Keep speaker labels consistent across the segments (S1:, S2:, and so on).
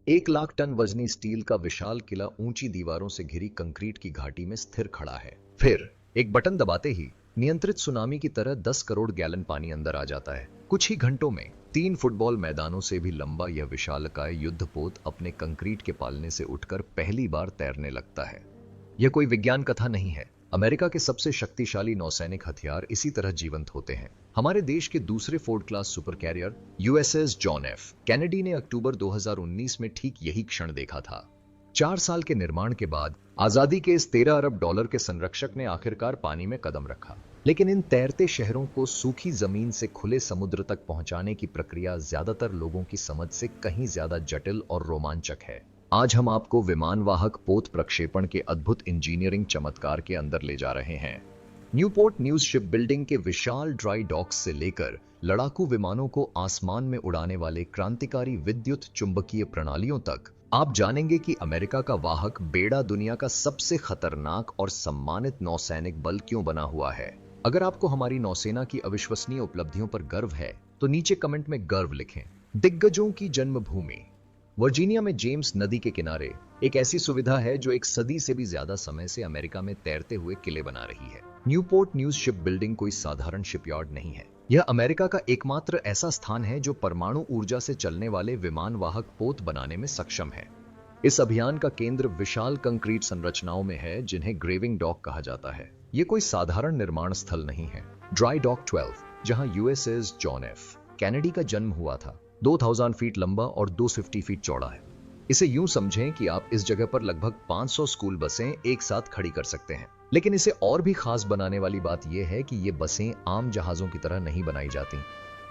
S1: 1 lakh ton वजनी steel का विशाल किला ऊंची दीवारों से घिरी कंक्रीट की घाटी में स्थिर खड़ा है। फिर एक बटन दबाते ही नियंत्रित सुनामी की तरह 10 करोड़ गैलन पानी अंदर आ जाता है। कुछ ही घंटों में 3 फुटबॉल मैदानों से भी लंबा यह विशालकाय युद्धपोत अपने कंक्रीट के पालने से उठकर पहली बार तैरने लगता है। यह कोई विज्ञान कथा नहीं है। अमेरिका के सबसे शक्तिशाली नौसैनिक हथियार इसी तरह जीवंत होते हैं। हमारे देश के दूसरे Ford class super career USS John F Kennedy ने अक्टूबर 2019 में ठीक यही क्षण देखा था। 4 साल के निर्माण के बाद आजादी के इस 13 अरब डॉलर के संरक्षक ने आखिरकार पानी में कदम रखा। लेकिन इन तैरते शहरों को सूखी जमीन से खुले समुद्र तक पहुंचाने की प्रक्रिया ज्यादातर लोगों की समझ से कहीं ज्यादा जटिल और रोमांचक है। आज हम आपको विमानवाहक पोत प्रक्षेपण के अद्भुत इंजीनियरिंग चमत्कार के अंदर ले जा रहे हैं। न्यूपोर्ट न्यूज शिप बिल्डिंग के विशाल ड्राई डॉक्स से लेकर लड़ाकू विमानों को आसमान में उड़ाने वाले क्रांतिकारी विद्युत चुंबकीय प्रणालियों तक, आप जानेंगे कि अमेरिका का वाहक बेड़ा दुनिया का सबसे खतरनाक और सम्मानित नौसैनिक बल क्यों बना हुआ है। अगर आपको हमारी नौसेना की अविश्वसनीय उपलब्धियों पर गर्व है तो नीचे कमेंट में गर्व लिखें। दिग्गजों की जन्मभूमि वर्जीनिया में जेम्स नदी के किनारे एक ऐसी सुविधा है जो एक सदी से भी ज्यादा समय से अमेरिका में तैरते हुए किले बना रही है। न्यूपोर्ट न्यूज शिप बिल्डिंग कोई साधारण शिपयार्ड नहीं है। यह अमेरिका का एकमात्र ऐसा स्थान है जो परमाणु ऊर्जा से चलने वाले विमानवाहक पोत बनाने में सक्षम है। इस अभियान का केंद्र विशाल कंक्रीट संरचनाओं में है जिन्हें ग्रेविंग डॉक कहा जाता है। यह कोई साधारण निर्माण स्थल नहीं है। ड्राई डॉक 12 जहां यूएसएस जॉन एफ कैनेडी का जन्म हुआ था 2000 फीट लंबा और 250 फीट चौड़ा है। इसे यूं समझें कि आप इस जगह पर लगभग 500 स्कूल बसें एक साथ खड़ी कर सकते हैं। लेकिन इसे और भी खास बनाने वाली बात यह है कि ये बसें आम जहाजों की तरह नहीं बनाई जाती,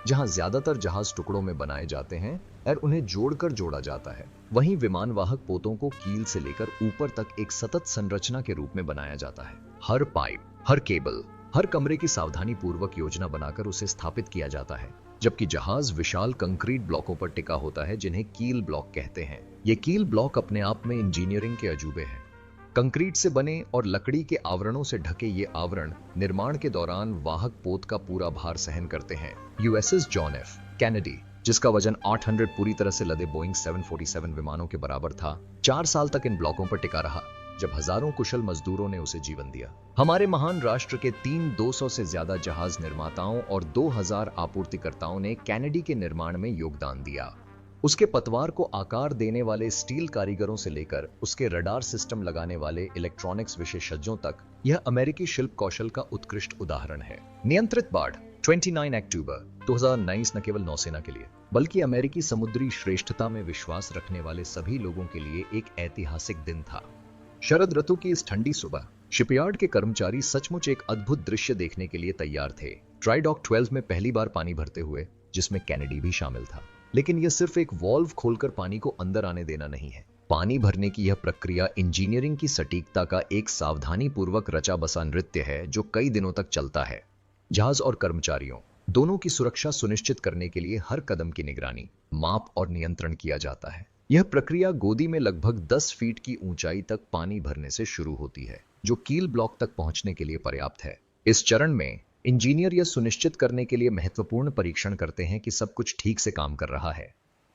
S1: जहां ज्यादातर जहाज टुकड़ों में बनाए जाते हैं और उन्हें जोड़कर जोड़ा जाता है। वहीं विमानवाहक पोतों को कील से लेकर ऊपर तक एक सतत संरचना के रूप में बनाया जाता है। हर पाइप, हर केबल, हर कमरे की सावधानी पूर्वक योजना बनाकर उसे स्थापित किया जाता है, जबकि जहाज विशाल कंक्रीट ब्लॉकों पर टिका होता है जिन्हें कील ब्लॉक कहते हैं। ये कील ब्लॉक अपने आप में इंजीनियरिंग के अजूबे हैं। कंक्रीट से बने और लकड़ी के आवरणों से ढके ये आवरण निर्माण के दौरान वाहक पोत का पूरा भार सहन करते हैं। यूएसएस जॉन एफ कैनेडी, जिसका वजन 800 पूरी तरह से लदे बोइंग 747 विमानों के बराबर था, 4 साल तक इन ब्लॉकों पर टिका रहा, जब हजारों कुशल मजदूरों ने उसे जीवन दिया। हमारे महान राष्ट्र के 200 से ज्यादा जहाज निर्माताओं और 2000 आपूर्तिकर्ताओं ने कैनेडी के निर्माण में योगदान दिया। उसके पतवार को आकार देने वाले स्टील कारीगरों से लेकर उसके रडार सिस्टम लगाने वाले इलेक्ट्रॉनिक्स विशेषज्ञों तक, यह अमेरिकी शिल्प कौशल का उत्कृष्ट उदाहरण है। नियंत्रित बाढ़ 29 अक्टूबर 2019 न केवल नौसेना के लिए बल्कि अमेरिकी समुद्री श्रेष्ठता में विश्वास रखने वाले सभी लोगों के लिए एक ऐतिहासिक दिन था। शरद ऋतु की इस ठंडी सुबह शिपयार्ड के कर्मचारी सचमुच एक अद्भुत दृश्य देखने के लिए तैयार थे। ड्राई डॉक 12 में पहली बार पानी भरते हुए, जिसमें कैनेडी भी शामिल था। लेकिन यह सिर्फ एक वॉल्व खोलकर पानी को अंदर आने देना नहीं है। पानी भरने की यह प्रक्रिया इंजीनियरिंग की सटीकता का एक सावधानी पूर्वक रचा बसा नृत्य है जो कई दिनों तक चलता है। जहाज और कर्मचारियों दोनों की सुरक्षा सुनिश्चित करने के लिए हर कदम की निगरानी, माप और नियंत्रण किया जाता है। यह प्रक्रिया गोदी में लगभग 10 फीट की ऊंचाई तक पानी भरने से शुरू होती है, जो कील ब्लॉक तक पहुंचने के लिए पर्याप्त है। इस चरण में इंजीनियर यह सुनिश्चित करने के लिए महत्वपूर्ण परीक्षण करते हैं कि सब कुछ ठीक से काम कर रहा है।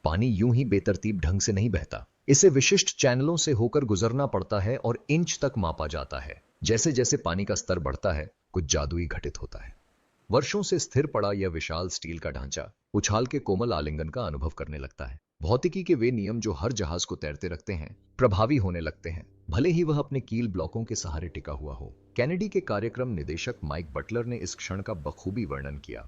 S1: पानी यूं ही बेतरतीब ढंग से नहीं बहता। इसे विशिष्ट चैनलों से होकर गुजरना पड़ता है और इंच तक मापा जाता है। जैसे जैसे पानी का स्तर बढ़ता है, कुछ जादुई घटित होता है। वर्षों से स्थिर पड़ा यह विशाल स्टील का ढांचा उछाल के कोमल आलिंगन का अनुभव करने लगता है। भौतिकी के वे नियम जो हर जहाज को तैरते रखते हैं प्रभावी होने लगते हैं, भले ही वह अपने कील ब्लॉकों के सहारे टिका हुआ हो। कैनेडी के कार्यक्रम निदेशक माइक बटलर ने इस क्षण का बखूबी वर्णन किया।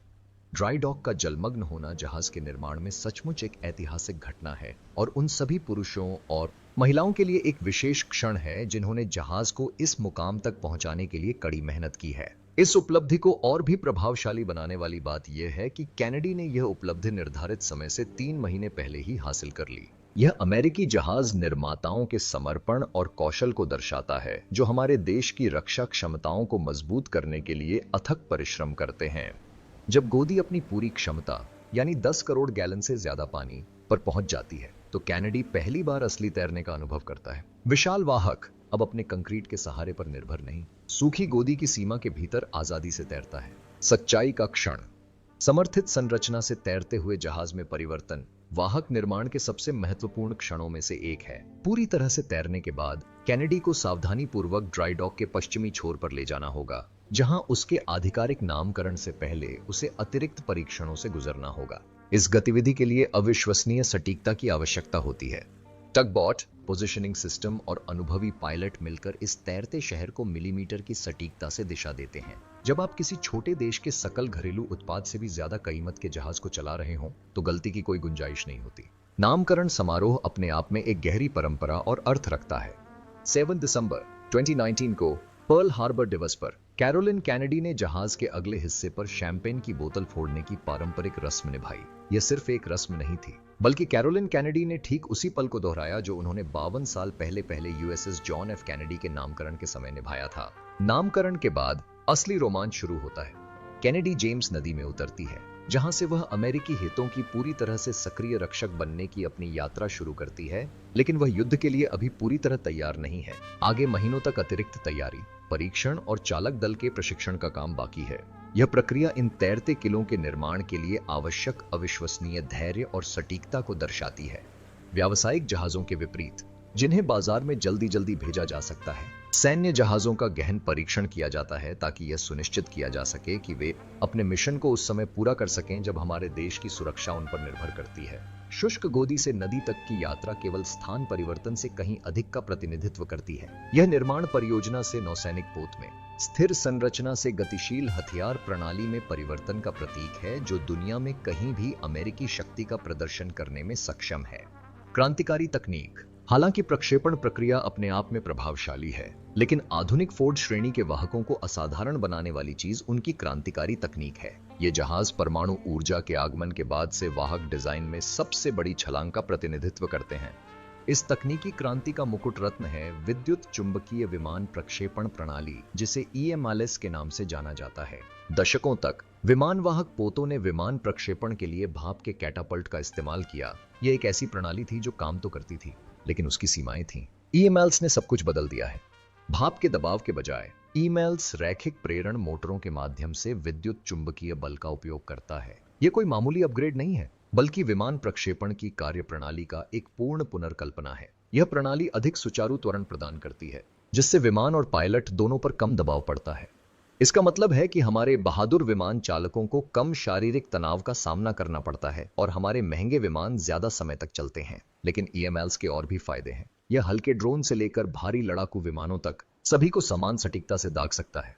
S1: ड्राई डॉक का जलमग्न होना जहाज के निर्माण में सचमुच एक ऐतिहासिक घटना है और उन सभी पुरुषों और महिलाओं के लिए एक विशेष क्षण है जिन्होंने जहाज को इस मुकाम तक पहुंचाने के लिए कड़ी मेहनत की है। इस उपलब्धि को और भी प्रभावशाली बनाने वाली बात यह है कि कैनेडी ने यह उपलब्धि निर्धारित समय से 3 महीने पहले ही हासिल कर ली। यह अमेरिकी जहाज निर्माताओं के समर्पण और कौशल को दर्शाता है, जो हमारे देश की रक्षा क्षमताओं को मजबूत करने के लिए अथक परिश्रम करते हैं। जब गोदी अपनी पूरी क्षमता यानी 10 करोड़ गैलन से ज्यादा पानी पर पहुंच जाती है, तो कैनेडी पहली बार असली तैरने का अनुभव करता है। विशाल वाहक अब अपने कंक्रीट के सहारे पर निर्भर नहीं, सूखी गोदी की सीमा के भीतर आजादी से तैरता है। सच्चाई का क्षण। समर्थित संरचना से तैरते हुए जहाज में परिवर्तन वाहक निर्माण के सबसे महत्वपूर्ण क्षणों में से एक है। पूरी तरह से तैरने के बाद कैनेडी को सावधानीपूर्वक ड्राई डॉक के पश्चिमी छोर पर ले जाना होगा, जहां उसके आधिकारिक नामकरण से पहले उसे अतिरिक्त परीक्षणों से गुजरना होगा। इस गतिविधि के लिए अविश्वसनीय सटीकता की आवश्यकता होती है। टगबॉट, पोजिशनिंग सिस्टम और अनुभवी पायलट मिलकर इस तैरते शहर को मिलीमीटर की सटीकता से दिशा देते हैं। जब आप किसी छोटे देश के सकल घरेलू उत्पाद से भी ज्यादा कीमत के जहाज को चला रहे हों, तो गलती की कोई गुंजाइश नहीं होती। नामकरण समारोह अपने आप में एक गहरी परंपरा और अर्थ रखता है। 7 दिसंबर 2019 को पर्ल हार्बर दिवस पर कैरोलिन कैनेडी ने जहाज के अगले हिस्से पर शैंपेन की बोतल फोड़ने की पारंपरिक रस्म निभाई। यह सिर्फ एक रस्म नहीं थी, बल्कि कैरोलिन कैनेडी ने ठीक उसी पल को दोहराया जो उन्होंने 52 साल पहले यूएसएस जॉन एफ कैनेडी के नामकरण के समय निभाया था। नामकरण के बाद असली रोमांच शुरू होता है। कैनेडी जेम्स नदी में उतरती है, जहां से वह अमेरिकी हितों की पूरी तरह से सक्रिय रक्षक बनने की अपनी यात्रा शुरू करती है, लेकिन वह युद्ध के लिए अभी पूरी तरह तैयार नहीं है। आगे महीनों तक अतिरिक्त तैयारी, परीक्षण और चालक दल के प्रशिक्षण का काम बाकी है। यह प्रक्रिया इन तैरते किलों के निर्माण के लिए आवश्यक अविश्वसनीय धैर्य और सटीकता को दर्शाती है। व्यावसायिक जहाजों के विपरीत, जिन्हें बाजार में जल्दी जल्दी भेजा जा सकता है, सैन्य जहाजों का गहन परीक्षण किया जाता है ताकि यह सुनिश्चित किया जा सके कि वे अपने मिशन को उस समय पूरा कर सकें जब हमारे देश की सुरक्षा उन पर निर्भर करती है। शुष्क गोदी से नदी तक की यात्रा केवल स्थान परिवर्तन से कहीं अधिक का प्रतिनिधित्व करती है। यह निर्माण परियोजना से नौसैनिक पोत में स्थिर संरचना से गतिशील हथियार प्रणाली में परिवर्तन का प्रतीक है, जो दुनिया में कहीं भी अमेरिकी शक्ति का प्रदर्शन करने में सक्षम है। क्रांतिकारी तकनीक। हालांकि प्रक्षेपण प्रक्रिया अपने आप में प्रभावशाली है, लेकिन आधुनिक फोर्ड श्रेणी के वाहकों को असाधारण बनाने वाली चीज उनकी क्रांतिकारी तकनीक है। ये जहाज परमाणु ऊर्जा के आगमन के बाद से वाहक डिजाइन में सबसे बड़ी छलांग का प्रतिनिधित्व करते हैं। इस तकनीकी क्रांति का मुकुट रत्न है विद्युत चुंबकीय विमान प्रक्षेपण प्रणाली, जिसे EMLS के नाम से जाना जाता है। दशकों तक विमान वाहक पोतों ने विमान प्रक्षेपण के लिए भाप के कैटापल्ट का इस्तेमाल किया। यह एक ऐसी प्रणाली थी जो काम तो करती थी, लेकिन उसकी सीमाएं थीं। EMLS ने सब कुछ बदल दिया है। भाप के दबाव के बजाय EMLS रैखिक प्रेरण मोटरों के माध्यम से विद्युत चुंबकीय बल का उपयोग करता है। यह कोई मामूली अपग्रेड नहीं है, बल्कि विमान प्रक्षेपण की कार्यप्रणाली का एक पूर्ण पुनर्कल्पना है। यह प्रणाली अधिक सुचारू त्वरण प्रदान करती है, जिससे विमान और पायलट दोनों पर कम दबाव पड़ता है। इसका मतलब है कि हमारे बहादुर विमान चालकों को कम शारीरिक तनाव का सामना करना पड़ता है और हमारे महंगे विमान ज्यादा समय तक चलते हैं। लेकिन EMLS के और भी फायदे हैं। यह हल्के ड्रोन से लेकर भारी लड़ाकू विमानों तक सभी को समान सटीकता से दाग सकता है।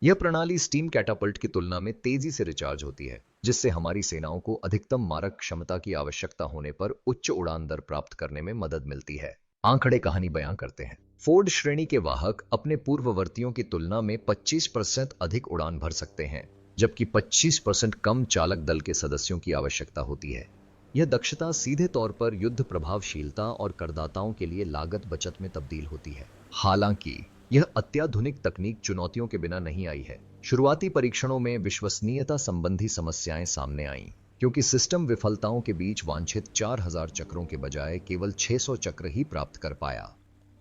S1: यह प्रणाली स्टीम कैटापल्ट की तुलना में तेजी से रिचार्ज होती है, जिससे हमारी सेनाओं को अधिकतम मारक क्षमता की आवश्यकता होने पर उच्च उड़ान दर प्राप्त करने में मदद मिलती है। आंकड़े कहानी बयां करते हैं। फोर्ड श्रेणी के वाहक अपने पूर्ववर्तियों की तुलना में 25% अधिक उड़ान भर सकते हैं, जबकि 25% कम चालक दल के सदस्यों की आवश्यकता होती है। यह दक्षता सीधे तौर पर युद्ध प्रभावशीलता और करदाताओं के लिए लागत बचत में तब्दील होती है। हालांकि यह अत्याधुनिक तकनीक चुनौतियों के बिना नहीं आई है। शुरुआती परीक्षणों में विश्वसनीयता संबंधी समस्याएं सामने आईं, क्योंकि सिस्टम विफलताओं के बीच वांछित 4000 चक्रों के बजाय केवल 600 चक्र ही प्राप्त कर पाया।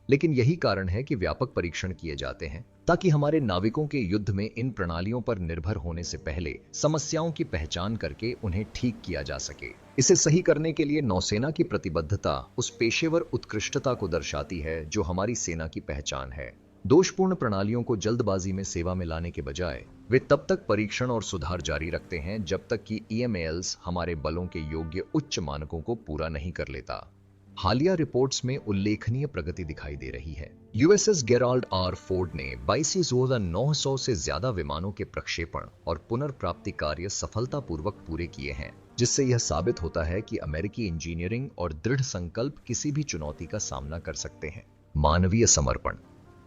S1: लेकिन यही कारण है कि व्यापक परीक्षण किए जाते हैं, ताकि हमारे नाविकों के युद्ध में इन प्रणालियों पर निर्भर होने से पहले समस्याओं की पहचान करके उन्हें ठीक किया जा सके। इसे सही करने के लिए नौसेना की प्रतिबद्धता उस पेशेवर उत्कृष्टता को दर्शाती है जो हमारी सेना की पहचान है। दोषपूर्ण प्रणालियों को जल्दबाजी में सेवा में लाने के बजाय वे तब तक परीक्षण और सुधार जारी रखते हैं जब तक कि EMLS हमारे बलों के योग्य उच्च मानकों को पूरा नहीं कर लेता। हालिया रिपोर्ट्स में उल्लेखनीय प्रगति दिखाई दे रही है। USS Gerald R. फोर्ड ने 22,900 से ज्यादा विमानों के प्रक्षेपण और पुनर्प्राप्ति कार्य सफलतापूर्वक पूरे किए हैं, जिससे यह साबित होता है कि अमेरिकी इंजीनियरिंग और दृढ़ संकल्प किसी भी चुनौती का सामना कर सकते हैं। मानवीय समर्पण।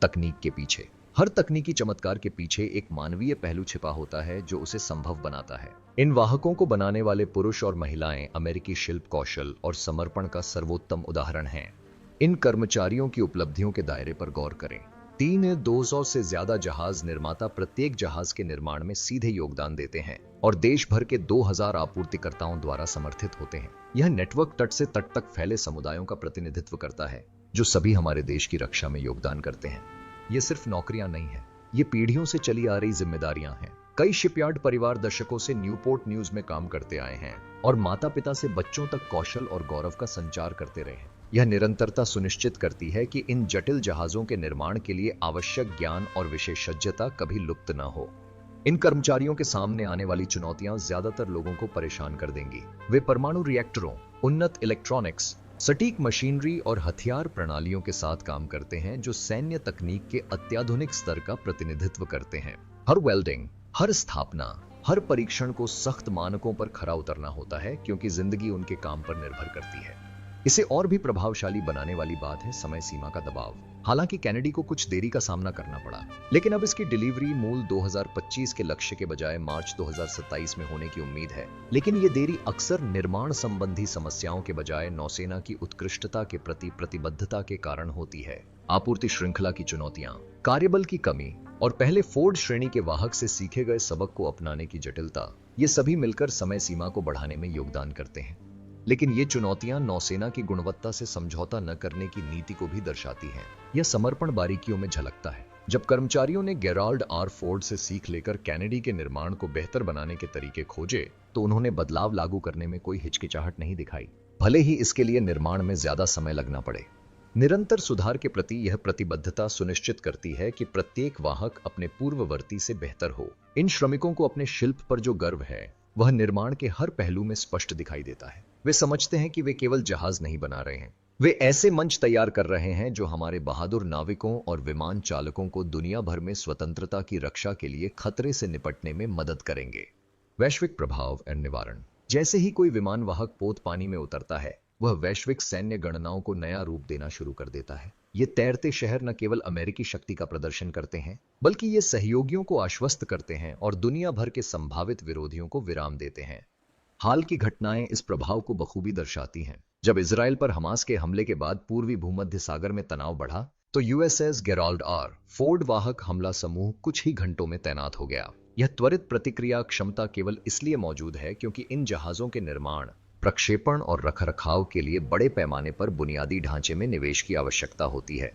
S1: तकनीक के पीछे, हर तकनीकी चमत्कार के पीछे एक मानवीय पहलू छिपा होता है जो उसे संभव बनाता है। इन वाहकों को बनाने वाले पुरुष और महिलाएं अमेरिकी शिल्प कौशल और समर्पण का सर्वोत्तम उदाहरण हैं। इन कर्मचारियों की उपलब्धियों के दायरे पर गौर करें। 200 से ज्यादा जहाज निर्माता प्रत्येक जहाज के निर्माण में सीधे योगदान देते हैं और देश भर के 2000 आपूर्तिकर्ताओं द्वारा समर्थित होते हैं। यह नेटवर्क तट से तट तक फैले समुदायों का प्रतिनिधित्व करता है, जो सभी हमारे देश की रक्षा में योगदान करते हैं। ये सिर्फ नौकरियां नहीं है, ये पीढ़ियों से चली आ रही जिम्मेदारियां हैं। कई शिपयार्ड परिवार दशकों से न्यूपोर्ट न्यूज में काम करते आए हैं और माता पिता से बच्चों तक कौशल और गौरव का संचार करते रहे हैं। यह निरंतरता सुनिश्चित करती है कि इन जटिल जहाजों के निर्माण के लिए आवश्यक ज्ञान और विशेषज्ञता कभी लुप्त न हो। इन कर्मचारियों के सामने आने वाली चुनौतियां ज्यादातर लोगों को परेशान कर देंगी। वे परमाणु रिएक्टरों, उन्नत इलेक्ट्रॉनिक्स, सटीक मशीनरी और हथियार प्रणालियों के साथ काम करते हैं जो सैन्य तकनीक के अत्याधुनिक स्तर का प्रतिनिधित्व करते हैं। हर वेल्डिंग, हर स्थापना, हर परीक्षण को सख्त मानकों पर खरा उतरना होता है क्योंकि जिंदगी उनके काम पर निर्भर करती है। इसे और भी प्रभावशाली बनाने वाली बात है समय सीमा का दबाव। हालांकि कैनेडी को कुछ देरी का सामना करना पड़ा, लेकिन अब इसकी डिलीवरी मूल 2025 के लक्ष्य के बजाय मार्च 2027 में होने की उम्मीद है। लेकिन ये देरी अक्सर निर्माण संबंधी समस्याओं के बजाय नौसेना की उत्कृष्टता के प्रति प्रतिबद्धता के कारण होती है। आपूर्ति श्रृंखला की चुनौतियां, कार्यबल की कमी और पहले फोर्ड श्रेणी के वाहक से सीखे गए सबक को अपनाने की जटिलता, ये सभी मिलकर समय सीमा को बढ़ाने में योगदान करते हैं। लेकिन ये चुनौतियां नौसेना की गुणवत्ता से समझौता न करने की नीति को भी दर्शाती हैं। यह समर्पण बारीकियों में झलकता है। जब कर्मचारियों ने गेराल्ड आर फोर्ड से सीख लेकर कैनेडी के निर्माण को बेहतर बनाने के तरीके खोजे, तो उन्होंने बदलाव लागू करने में कोई हिचकिचाहट नहीं दिखाई, भले ही इसके लिए निर्माण में ज्यादा समय लगना पड़े। निरंतर सुधार के प्रति यह प्रतिबद्धता सुनिश्चित करती है कि प्रत्येक वाहक अपने पूर्ववर्ती से बेहतर हो। इन श्रमिकों को अपने शिल्प पर जो गर्व है, वह निर्माण के हर पहलू में स्पष्ट दिखाई देता है। वे समझते हैं कि वे केवल जहाज नहीं बना रहे हैं, वे ऐसे मंच तैयार कर रहे हैं जो हमारे बहादुर नाविकों और विमान चालकों को दुनिया भर में स्वतंत्रता की रक्षा के लिए खतरे से निपटने में मदद करेंगे। वैश्विक प्रभाव और निवारण। जैसे ही कोई विमान वाहक पोत पानी में उतरता है, वह वैश्विक सैन्य गणनाओं को नया रूप देना शुरू कर देता है। ये तैरते शहर न केवल अमेरिकी शक्ति का प्रदर्शन करते हैं, बल्कि ये सहयोगियों को आश्वस्त करते हैं और दुनिया भर के संभावित विरोधियों को विराम देते हैं। हाल की घटनाएं इस प्रभाव को बखूबी दर्शाती हैं। जब इजराइल पर हमास के हमले के बाद पूर्वी भूमध्य सागर में तनाव बढ़ा, तो यूएसएस गेराल्ड आर फोर्ड वाहक हमला समूह कुछ ही घंटों में तैनात हो गया। यह त्वरित प्रतिक्रिया क्षमता केवल इसलिए मौजूद है क्योंकि इन जहाजों के निर्माण, प्रक्षेपण और रखरखाव के लिए बड़े पैमाने पर बुनियादी ढांचे में निवेश की आवश्यकता होती है।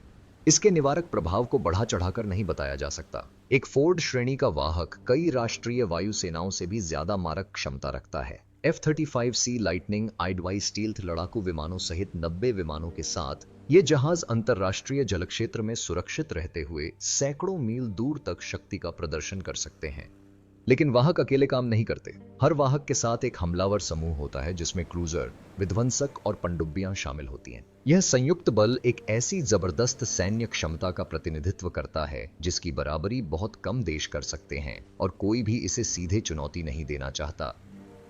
S1: इसके निवारक प्रभाव को बढ़ा चढ़ाकर नहीं बताया जा सकता। एक फोर्ड श्रेणी का वाहक कई राष्ट्रीय वायुसेनाओं से भी ज्यादा मारक क्षमता रखता है। F-35C लाइटनिंग आइडवाइस स्टील्थ लड़ाकू विमानों सहित 90 विमानों के साथ ये जहाज अंतरराष्ट्रीय जलक्षेत्र में सुरक्षित रहते हुए सैकड़ों मील दूर तक शक्ति का प्रदर्शन कर सकते हैं। लेकिन वाहक अकेले काम नहीं करते। हर वाहक के साथ एक हमलावर समूह होता है जिसमें क्रूजर, विध्वंसक और पनडुब्बियां शामिल होती हैं। यह संयुक्त बल एक ऐसी जबरदस्त सैन्य क्षमता का प्रतिनिधित्व करता है जिसकी बराबरी बहुत कम देश कर सकते हैं और कोई भी इसे सीधे चुनौती नहीं देना चाहता।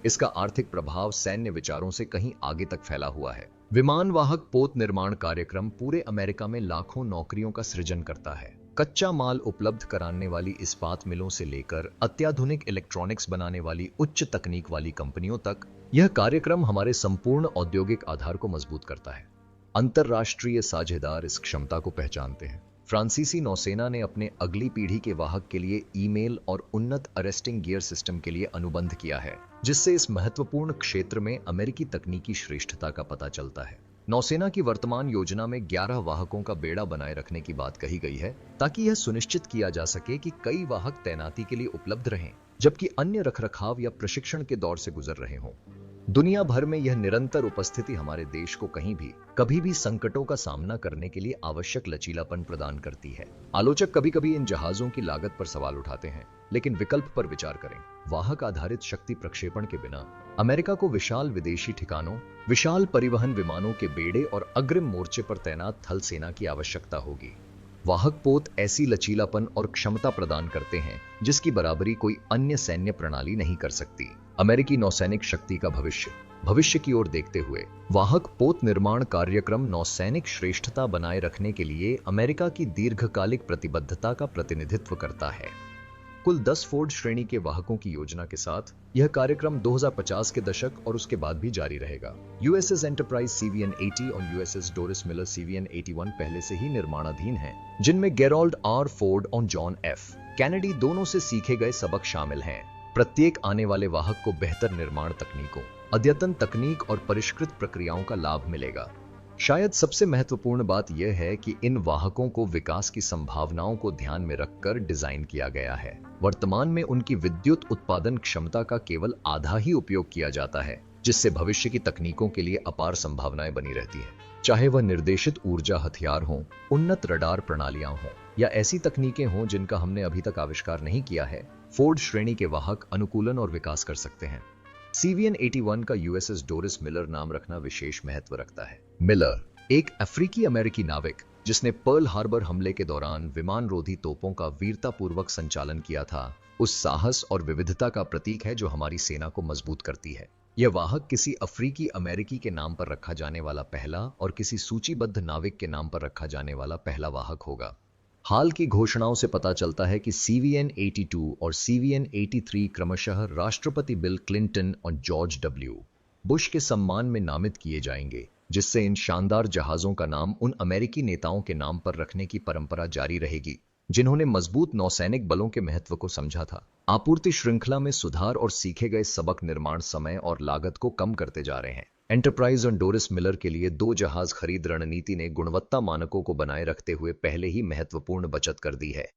S1: इसका आर्थिक प्रभाव सैन्य विचारों से कहीं आगे तक फैला हुआ है। विमान वाहक पोत निर्माण कार्यक्रम पूरे अमेरिका में लाखों नौकरियों का सृजन करता है। कच्चा माल उपलब्ध कराने वाली इस्पात मिलों से लेकर अत्याधुनिक इलेक्ट्रॉनिक्स बनाने वाली उच्च तकनीक वाली कंपनियों तक, यह कार्यक्रम हमारे संपूर्ण औद्योगिक आधार को मजबूत करता है। अंतरराष्ट्रीय साझेदार इस क्षमता को पहचानते हैं। फ्रांसीसी नौसेना ने अपने अगली पीढ़ी के वाहक के लिए ईमेल और उन्नत अरेस्टिंग गियर सिस्टम के लिए अनुबंध किया है, जिससे इस महत्वपूर्ण क्षेत्र में अमेरिकी तकनीकी श्रेष्ठता का पता चलता है। नौसेना की वर्तमान योजना में 11 वाहकों का बेड़ा बनाए रखने की बात कही गई है, ताकि यह सुनिश्चित किया जा सके कि कई वाहक तैनाती के लिए उपलब्ध रहें, जबकि अन्य रखरखाव या प्रशिक्षण के दौर से गुजर रहे हों। दुनिया भर में यह निरंतर उपस्थिति हमारे देश को कहीं भी, कभी भी संकटों का सामना करने के लिए आवश्यक लचीलापन प्रदान करती है। आलोचक कभी कभी इन जहाजों की लागत पर सवाल उठाते हैं, लेकिन विकल्प पर विचार करें। वाहक आधारित शक्ति प्रक्षेपण के बिना अमेरिका को विशाल विदेशी ठिकानों, विशाल परिवहन विमानों के बेड़े और अग्रिम मोर्चे पर तैनात थल सेना की आवश्यकता होगी। वाहक पोत ऐसी लचीलापन और क्षमता प्रदान करते हैं जिसकी बराबरी कोई अन्य सैन्य प्रणाली नहीं कर सकती। अमेरिकी नौसैनिक शक्ति का भविष्य की ओर देखते हुए वाहक पोत निर्माण कार्यक्रम नौसैनिक श्रेष्ठता बनाए रखने के लिए अमेरिका की दीर्घकालिक प्रतिबद्धता का प्रतिनिधित्व करता है। कुल 10 फोर्ड श्रेणी के वाहकों की योजना के साथ यह कार्यक्रम 2050 के दशक और उसके बाद भी जारी रहेगा। यूएसएस एंटरप्राइज CVN-80 और यूएसएस डोरिस मिलर CVN-81 पहले से ही निर्माणाधीन हैं, जिनमें गेराल्ड आर फोर्ड और जॉन एफ कैनेडी दोनों से सीखे गए सबक शामिल हैं। प्रत्येक आने वाले वाहक को बेहतर निर्माण तकनीकों, अद्यतन तकनीक और परिष्कृत प्रक्रियाओं का लाभ मिलेगा। शायद सबसे महत्वपूर्ण बात यह है कि इन वाहकों को विकास की संभावनाओं को ध्यान में रखकर डिजाइन किया गया है। वर्तमान में उनकी विद्युत उत्पादन क्षमता का केवल आधा ही उपयोग किया जाता है, जिससे भविष्य की तकनीकों के लिए अपार संभावनाएं बनी रहती हैं। चाहे वह निर्देशित ऊर्जा हथियार हों, उन्नत रडार प्रणालियां हों या ऐसी तकनीकें हों जिनका हमने अभी तक आविष्कार नहीं किया है, फोर्ड श्रेणी के वाहक अनुकूलन और विकास कर सकते हैं। CVN-81 का USS डोरिस मिलर नाम रखना विशेष महत्व रखता है। मिलर एक अफ्रीकी अमेरिकी नाविक जिसने पर्ल हार्बर हमले के दौरान विमान रोधी तोपों का वीरतापूर्वक संचालन किया था, उस साहस और विविधता का प्रतीक है जो हमारी सेना को मजबूत करती है। यह वाहक किसी अफ्रीकी अमेरिकी के नाम पर रखा जाने वाला पहला और किसी सूचीबद्ध नाविक के नाम पर रखा जाने वाला पहला वाहक होगा। हाल की घोषणाओं से पता चलता है कि CVN-82 और CVN-83 क्रमशः राष्ट्रपति बिल क्लिंटन और जॉर्ज W. बुश के सम्मान में नामित किए जाएंगे, जिससे इन शानदार जहाजों का नाम उन अमेरिकी नेताओं के नाम पर रखने की परंपरा जारी रहेगी जिन्होंने मजबूत नौसैनिक बलों के महत्व को समझा था। आपूर्ति श्रृंखला में सुधार और सीखे गए सबक निर्माण समय और लागत को कम करते जा रहे हैं। एंटरप्राइज और डोरिस मिलर के लिए 2 जहाज खरीद रणनीति ने गुणवत्ता मानकों को बनाए रखते हुए पहले ही महत्वपूर्ण बचत कर दी है।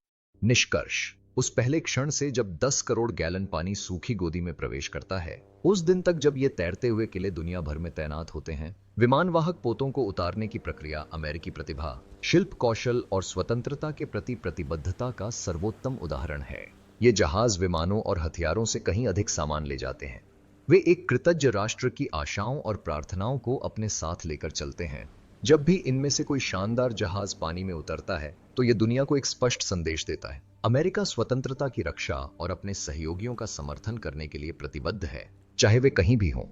S1: निष्कर्ष, उस पहले क्षण से जब 10 करोड़ गैलन पानी सूखी गोदी में प्रवेश करता है, उस दिन तक जब ये तैरते हुए किले दुनिया भर में तैनात होते हैं, विमानवाहक पोतों को उतारने की प्रक्रिया अमेरिकी प्रतिभा, शिल्प कौशल और स्वतंत्रता के प्रति प्रतिबद्धता का सर्वोत्तम उदाहरण है। ये जहाज विमानों और हथियारों से कहीं अधिक सामान ले जाते हैं। वे एक कृतज्ञ राष्ट्र की आशाओं और प्रार्थनाओं को अपने साथ लेकर चलते हैं। जब भी इनमें से कोई शानदार जहाज पानी में उतरता है, तो यह दुनिया को एक स्पष्ट संदेश देता है। अमेरिका स्वतंत्रता की रक्षा और अपने सहयोगियों का समर्थन करने के लिए प्रतिबद्ध है, चाहे वे कहीं भी हों।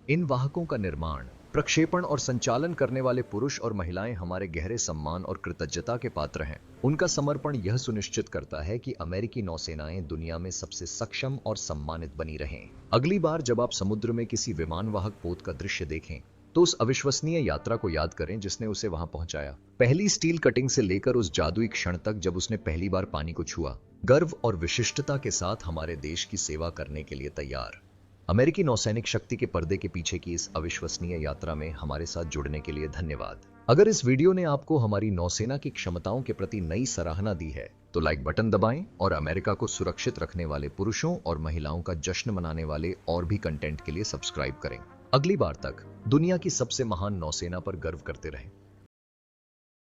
S1: इन वाहकों का निर्माण, प्रक्षेपण और संचालन करने वाले पुरुष और महिलाएं हमारे गहरे सम्मान और कृतज्ञता के पात्र हैं। उनका समर्पण यह सुनिश्चित करता है कि अमेरिकी नौसेनाएं दुनिया में सबसे सक्षम और सम्मानित बनी रहें। अगली बार जब आप समुद्र में किसी विमानवाहक पोत का दृश्य देखें, तो उस अविश्वसनीय यात्रा को याद करें जिसने उसे वहां पहुंचाया। पहली स्टील कटिंग से लेकर उस जादुई क्षण तक जब उसने पहली बार पानी को छुआ, गर्व और विशिष्टता के साथ हमारे देश की सेवा करने के लिए तैयार। अमेरिकी नौसैनिक शक्ति के पर्दे के पीछे की इस अविश्वसनीय यात्रा में हमारे साथ जुड़ने के लिए धन्यवाद। अगर इस वीडियो ने आपको हमारी नौसेना की क्षमताओं के प्रति नई सराहना दी है, तो लाइक बटन दबाएं और अमेरिका को सुरक्षित रखने वाले पुरुषों और महिलाओं का जश्न मनाने वाले और भी कंटेंट के लिए सब्सक्राइब करें। अगली बार तक दुनिया की सबसे महान नौसेना पर गर्व करते रहें।